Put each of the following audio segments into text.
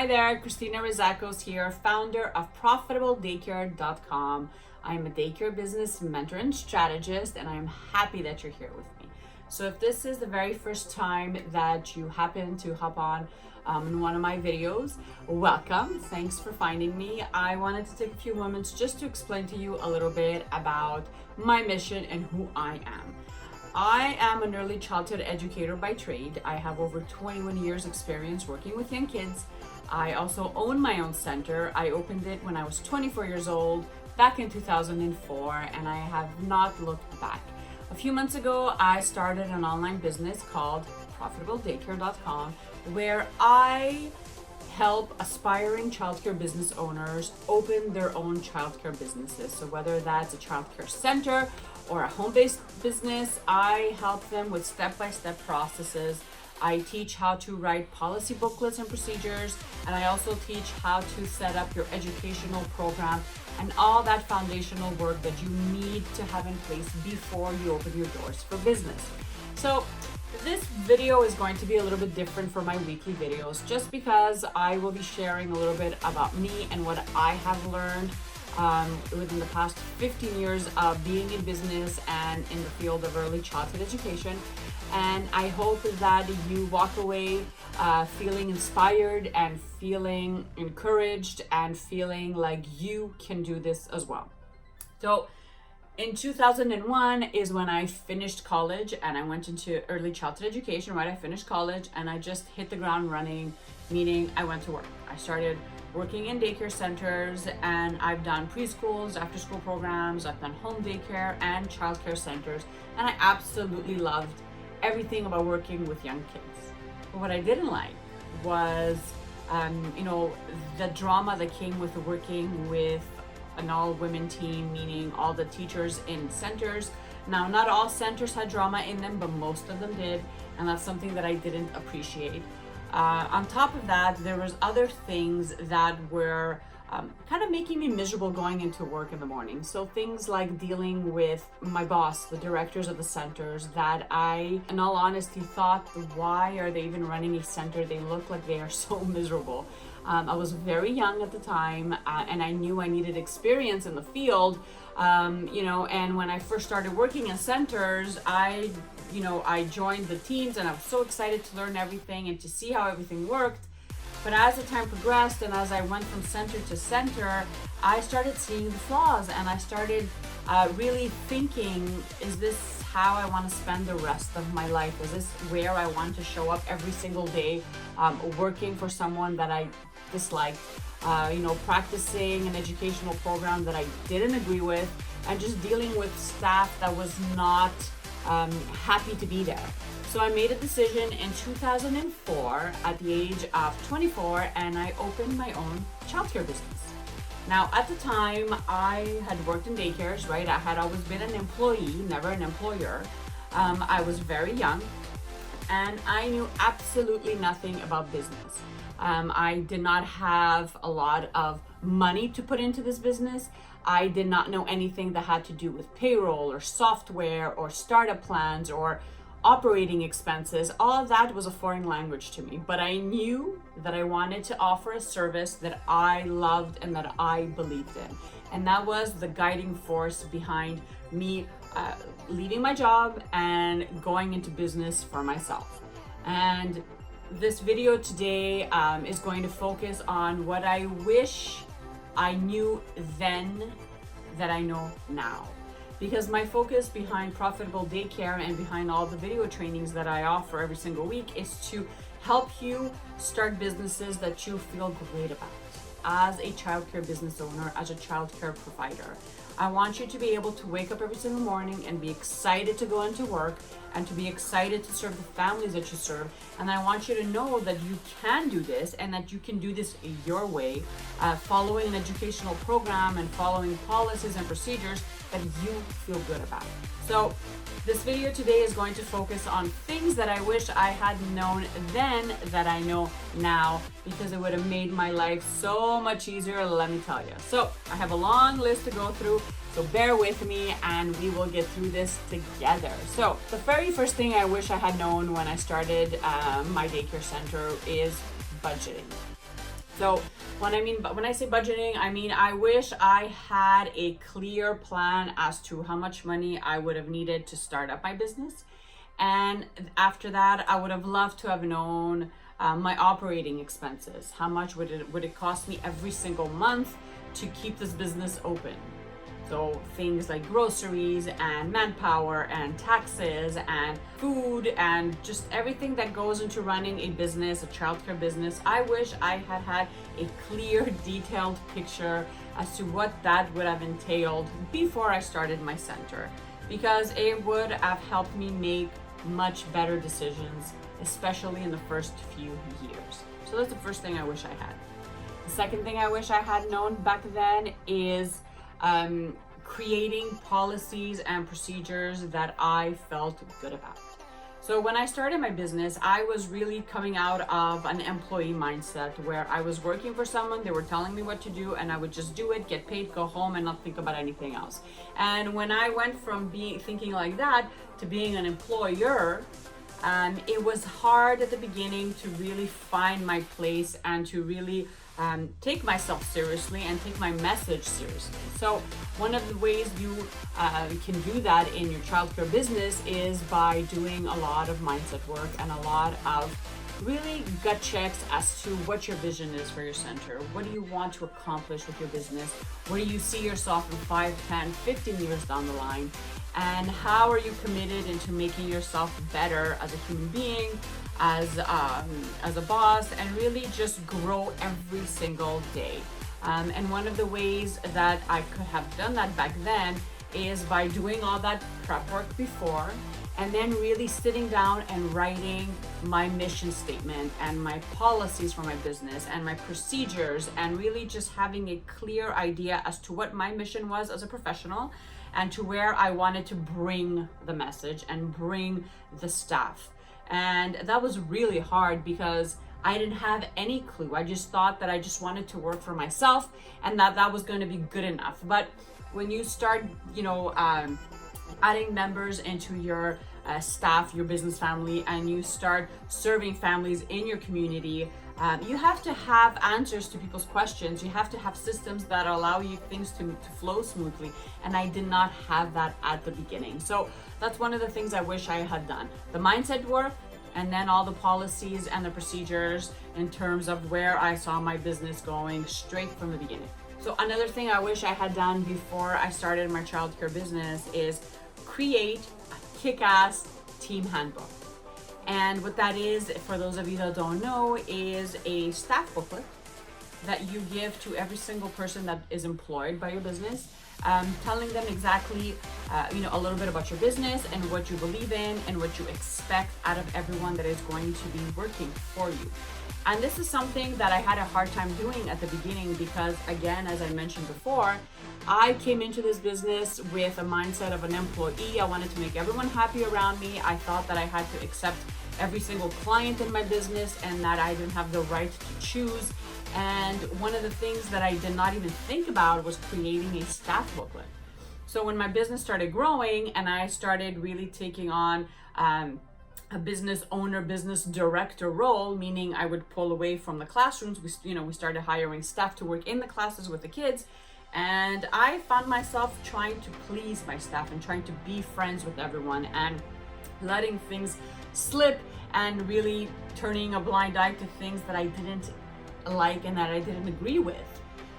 there, Christina Rizakos here, founder of ProfitableDaycare.com. I'm a daycare business mentor and strategist, and I'm happy that you're here with me. So if this is the very first time that you happen to hop on in one of my videos, welcome. Thanks for finding me. I wanted to take a few moments just to explain to you a little bit about my mission and who I am. I am an early childhood educator by trade. I have over 21 years experience working with young kids. I also own my own center. I opened it when I was 24 years old back in 2004, and I have not looked back. A few months ago, I started an online business called ProfitableDaycare.com, where I help aspiring childcare business owners open their own childcare businesses. So whether that's a childcare center or a home-based business, I help them with step-by-step processes. I teach how to write policy booklets and procedures, and I also teach how to set up your educational program and all that foundational work that you need to have in place before you open your doors for business. So this video is going to be a little bit different from my weekly videos, just because I will be sharing a little bit about me and what I have learned within the past 15 years of being in business and in the field of early childhood education. And I hope that you walk away feeling inspired and feeling encouraged and feeling like you can do this as well. So in 2001 is when I finished college and I went into early childhood education, right? I finished college and I just hit the ground running, meaning I went to work. I started working in daycare centers, and I've done preschools, after school programs, I've done home daycare and childcare centers, and I absolutely loved everything about working with young kids. But what I didn't like was, the drama that came with working with an all-women team, meaning all the teachers in centers. Now, not all centers had drama in them, but most of them did, and that's something that I didn't appreciate. On top of that, there was other things that were kind of making me miserable going into work in the morning. So things like dealing with my boss, the directors of the centers, that I, in all honesty, thought, why are they even running a center? They look like they are so miserable. I was very young at the time, and I knew I needed experience in the field. And when I first started working in centers, I joined the teams, and I was so excited to learn everything and to see how everything worked. But as the time progressed and as I went from center to center, I started seeing the flaws, and I started really thinking, is this how I want to spend the rest of my life? Is this where I want to show up every single day, working for someone that I disliked, practicing an educational program that I didn't agree with, and just dealing with staff that was not happy to be there. So I made a decision in 2004 at the age of 24, and I opened my own childcare business. Now, at the time, I had worked in daycares, right? I had always been an employee, never an employer. I was very young, and I knew absolutely nothing about business. I did not have a lot of money to put into this business. I did not know anything that had to do with payroll or software or startup plans or operating expenses. All of that was a foreign language to me, but I knew that I wanted to offer a service that I loved and that I believed in. And that was the guiding force behind me leaving my job and going into business for myself. And this video today is going to focus on what I wish I knew then that I know now. Because my focus behind Profitable Daycare and behind all the video trainings that I offer every single week is to help you start businesses that you feel great about as a childcare business owner, as a childcare provider. I want you to be able to wake up every single morning and be excited to go into work and to be excited to serve the families that you serve. And I want you to know that you can do this and that you can do this your way, following an educational program and following policies and procedures that you feel good about. So this video today is going to focus on things that I wish I had known then that I know now, because it would have made my life so much easier, let me tell you. So I have a long list to go through, so bear with me and we will get through this together. So the very first thing I wish I had known when I started my daycare center is budgeting. So when I say budgeting, I mean, I wish I had a clear plan as to how much money I would have needed to start up my business. And after that, I would have loved to have known my operating expenses. How much would it cost me every single month to keep this business open? So things like groceries and manpower and taxes and food and just everything that goes into running a business, a childcare business. I wish I had had a clear, detailed picture as to what that would have entailed before I started my center, because it would have helped me make much better decisions, especially in the first few years. So that's the first thing I wish I had. The second thing I wish I had known back then is creating policies and procedures that I felt good about. So when I started my business, I was really coming out of an employee mindset where I was working for someone, they were telling me what to do, and I would just do it, get paid, go home, and not think about anything else. And when I went from thinking like that to being an employer, it was hard at the beginning to really find my place and to really take myself seriously and take my message seriously. So one of the ways you can do that in your childcare business is by doing a lot of mindset work and a lot of really gut checks as to what your vision is for your center. What do you want to accomplish with your business? Where do you see yourself in 5, 10, 15 years down the line? And how are you committed into making yourself better as a human being, as a boss, and really just grow every single day. And one of the ways that I could have done that back then is by doing all that prep work before, and then really sitting down and writing my mission statement and my policies for my business and my procedures, and really just having a clear idea as to what my mission was as a professional and to where I wanted to bring the message and bring the staff. And that was really hard because I didn't have any clue. I just thought that I just wanted to work for myself and that was going to be good enough. But when you start, adding members into your staff, your business family, and you start serving families in your community, you have to have answers to people's questions. You have to have systems that allow you things to flow smoothly. And I did not have that at the beginning. So that's one of the things I wish I had done. The mindset work, and then all the policies and the procedures in terms of where I saw my business going straight from the beginning. So another thing I wish I had done before I started my childcare business is create a Kickass team handbook. And what that is, for those of you that don't know, is a staff booklet that you give to every single person that is employed by your business, telling them exactly, a little bit about your business and what you believe in and what you expect out of everyone that is going to be working for you. And this is something that I had a hard time doing at the beginning because, again, as I mentioned before, I came into this business with a mindset of an employee. I wanted to make everyone happy around me. I thought that I had to accept every single client in my business and that I didn't have the right to choose. And one of the things that I did not even think about was creating a staff booklet. So when my business started growing and I started really taking on a business owner, business director role, meaning I would pull away from the classrooms. We started hiring staff to work in the classes with the kids. And I found myself trying to please my staff and trying to be friends with everyone and letting things slip and really turning a blind eye to things that I didn't like and that I didn't agree with.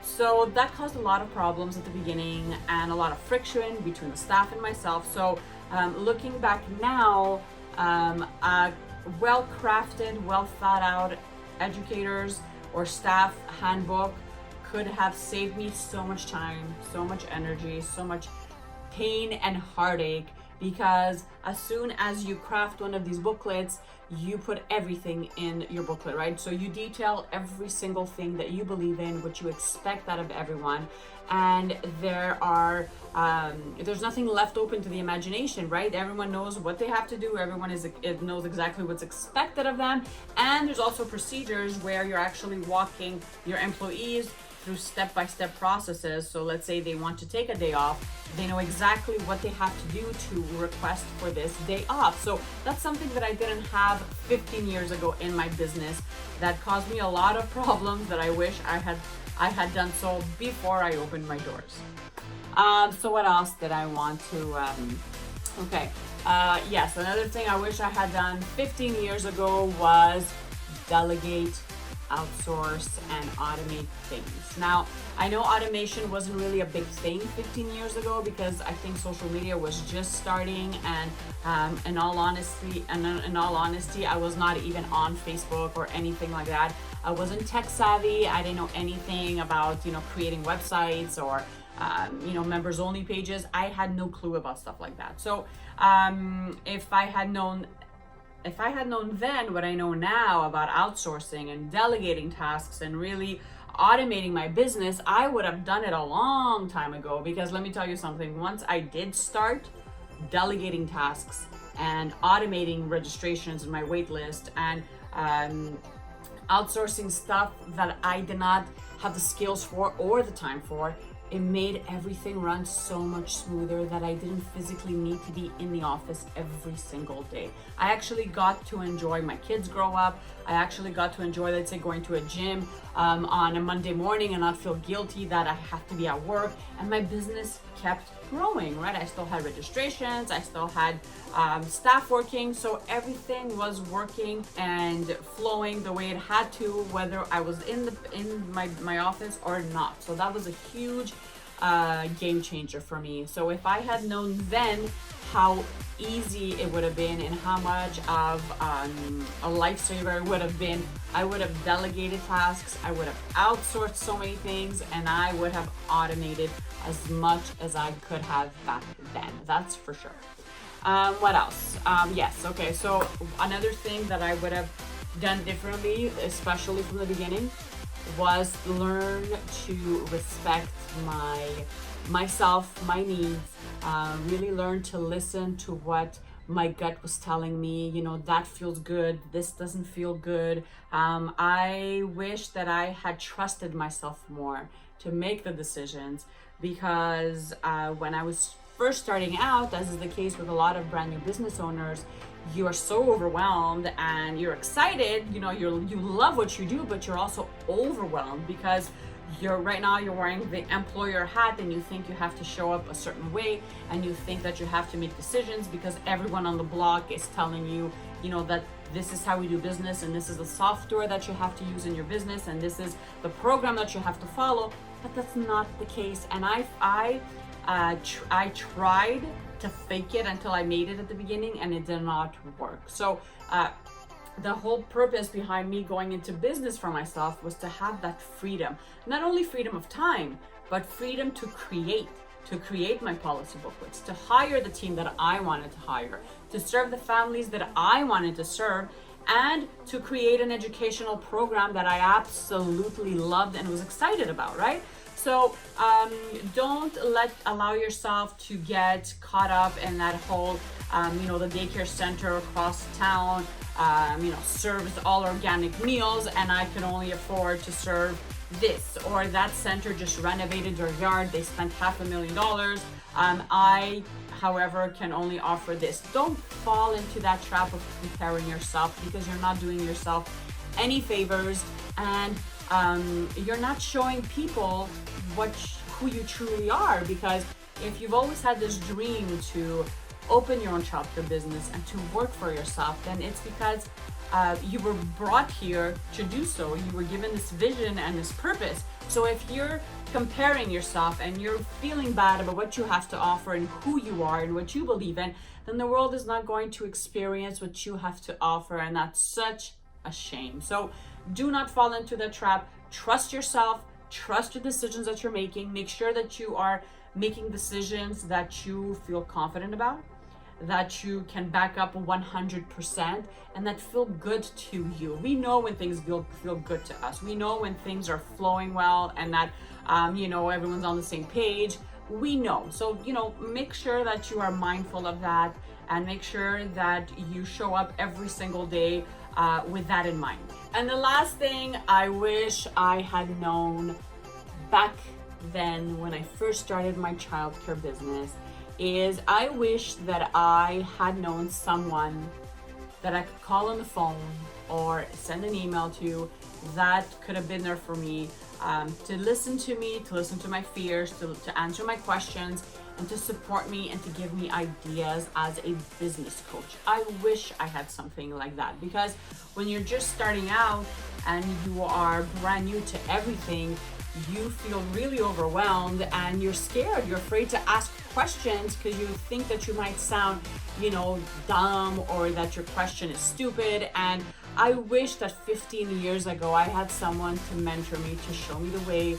So that caused a lot of problems at the beginning and a lot of friction between the staff and myself. So looking back now, a well-crafted, well-thought-out educators or staff handbook could have saved me so much time, so much energy, so much pain and heartache, because as soon as you craft one of these booklets, you put everything in your booklet, right? So you detail every single thing that you believe in, what you expect out of everyone, and there's nothing left open to the imagination, right? Everyone knows what they have to do. Everyone knows exactly what's expected of them, and there's also procedures where you're actually walking your employees through step-by-step processes. So let's say they want to take a day off, they know exactly what they have to do to request for this day off. So that's something that I didn't have 15 years ago in my business that caused me a lot of problems that I wish I had done so before I opened my doors. So what else did I want to, yes, another thing I wish I had done 15 years ago was delegate, outsource, and automate things. Now, I know automation wasn't really a big thing 15 years ago because I think social media was just starting, and in all honesty, I was not even on Facebook or anything like that. I wasn't tech savvy. I didn't know anything about, creating websites or members only pages. I had no clue about stuff like that. So if I had known then what I know now about outsourcing and delegating tasks and really automating my business, I would have done it a long time ago. Because let me tell you something, once I did start delegating tasks and automating registrations in my wait list and outsourcing stuff that I did not have the skills for or the time for, it made everything run so much smoother that I didn't physically need to be in the office every single day. I actually got to enjoy my kids grow up. I actually got to enjoy, let's say, going to a gym on a Monday morning and not feel guilty that I have to be at work. And my business kept growing, right? I still had registrations, I still had staff working, so everything was working and flowing the way it had to, whether I was in my office or not. So that was a huge game changer for me. So if I had known then how easy it would have been and how much of a lifesaver it would have been, I would have delegated tasks, I would have outsourced so many things, and I would have automated as much as I could have back then. That's for sure. What else? Yes, okay, so another thing that I would have done differently, especially from the beginning, was learn to respect myself, my needs, really learn to listen to what my gut was telling me, that feels good, this doesn't feel good. I wish that I had trusted myself more to make the decisions, because when I was first starting out, as is the case with a lot of brand new business owners, you are so overwhelmed and you're excited, you love what you do, but you're also overwhelmed because you're wearing the employer hat and you think you have to show up a certain way, and you think that you have to make decisions because everyone on the block is telling you, that this is how we do business, and this is the software that you have to use in your business, and this is the program that you have to follow. But that's not the case. And I tried to fake it until I made it at the beginning, and it did not work. So the whole purpose behind me going into business for myself was to have that freedom, not only freedom of time, but freedom to create my policy booklets, to hire the team that I wanted to hire, to serve the families that I wanted to serve, and to create an educational program that I absolutely loved and was excited about, right? So don't allow yourself to get caught up in that whole, the daycare center across town, serves all organic meals, and I can only afford to serve this, or that center just renovated their yard, they spent $500,000. I, however, can only offer this. Don't fall into that trap of comparing yourself, because you're not doing yourself any favors, and you're not showing people who you truly are. Because if you've always had this dream to open your own childcare business and to work for yourself, then it's because you were brought here to do so. You were given this vision and this purpose. So if you're comparing yourself and you're feeling bad about what you have to offer and who you are and what you believe in, then the world is not going to experience what you have to offer, and that's such a shame. So do not fall into the trap. Trust yourself, trust the decisions that you're making. Make sure that you are making decisions that you feel confident about, that you can back up 100%, and that feel good to you. We know when things feel good to us. We know when things are flowing well and that everyone's on the same page. We know. So make sure that you are mindful of that, and make sure that you show up every single day with that in mind. And the last thing I wish I had known back then when I first started my childcare business is I wish that I had known someone that I could call on the phone or send an email to that could have been there for me, to listen to me, to listen to my fears, to answer my questions, and to support me and to give me ideas as a business coach. I wish I had something like that, because when you're just starting out and you are brand new to everything, you feel really overwhelmed and you're scared. You're afraid to ask questions because you think that you might sound, dumb, or that your question is stupid. And I wish that 15 years ago I had someone to mentor me, to show me the way,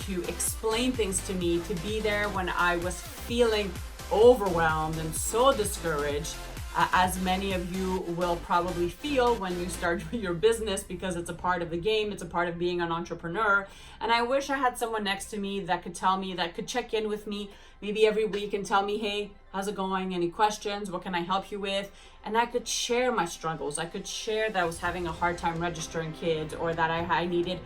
to explain things to me, to be there when I was feeling overwhelmed and so discouraged, as many of you will probably feel when you start your business, because it's a part of the game, it's a part of being an entrepreneur. And I wish I had someone next to me that could tell me, that could check in with me maybe every week and tell me, hey, how's it going? Any questions? What can I help you with? And I could share my struggles. I could share that I was having a hard time registering kids, or that I needed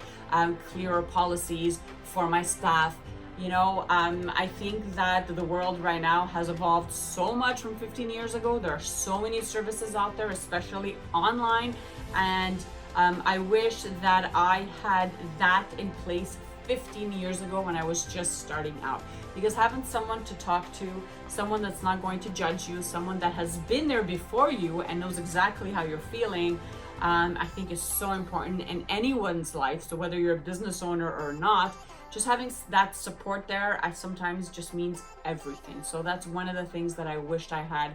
clearer policies for my staff. I think that the world right now has evolved so much from 15 years ago. There are so many services out there, especially online. And I wish that I had that in place 15 years ago when I was just starting out. Because having someone to talk to, someone that's not going to judge you, someone that has been there before you and knows exactly how you're feeling, I think is so important in anyone's life. So whether you're a business owner or not, just having that support there, I sometimes just means everything. So that's one of the things that I wished I had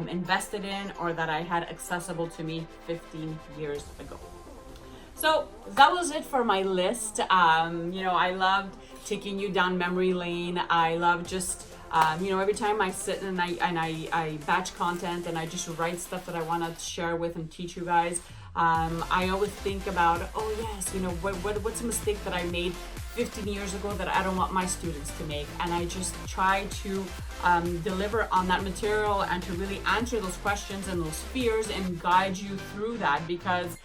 invested in, or that I had accessible to me 15 years ago. So that was it for my list. I loved taking you down memory lane. I love just, every time I sit and I batch content and I just write stuff that I want to share with and teach you guys. I always think about, what's a mistake that I made 15 years ago that I don't want my students to make. And I just try to deliver on that material and to really answer those questions and those fears and guide you through that, because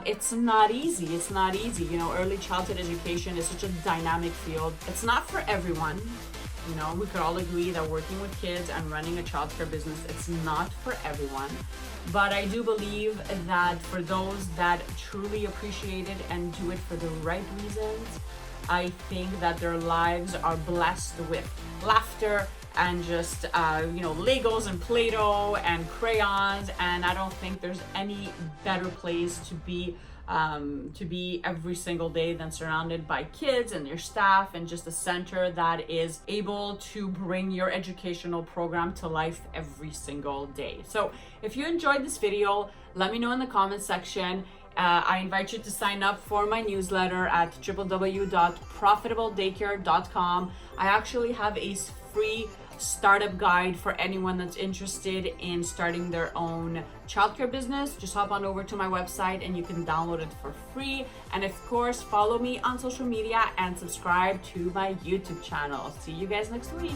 it's not easy. It's not easy. Early childhood education is such a dynamic field. It's not for everyone. We could all agree that working with kids and running a childcare business, it's not for everyone. But I do believe that for those that truly appreciate it and do it for the right reasons, I think that their lives are blessed with laughter and just, Legos and Play-Doh and crayons. And I don't think there's any better place to be every single day than surrounded by kids and your staff, and just a center that is able to bring your educational program to life every single day. So if you enjoyed this video, let me know in the comments section. I invite you to sign up for my newsletter at www.profitabledaycare.com. I actually have a free startup guide for anyone that's interested in starting their own childcare business. Just hop on over to my website and you can download it for free. And of course, follow me on social media and subscribe to my YouTube channel. See you guys next week.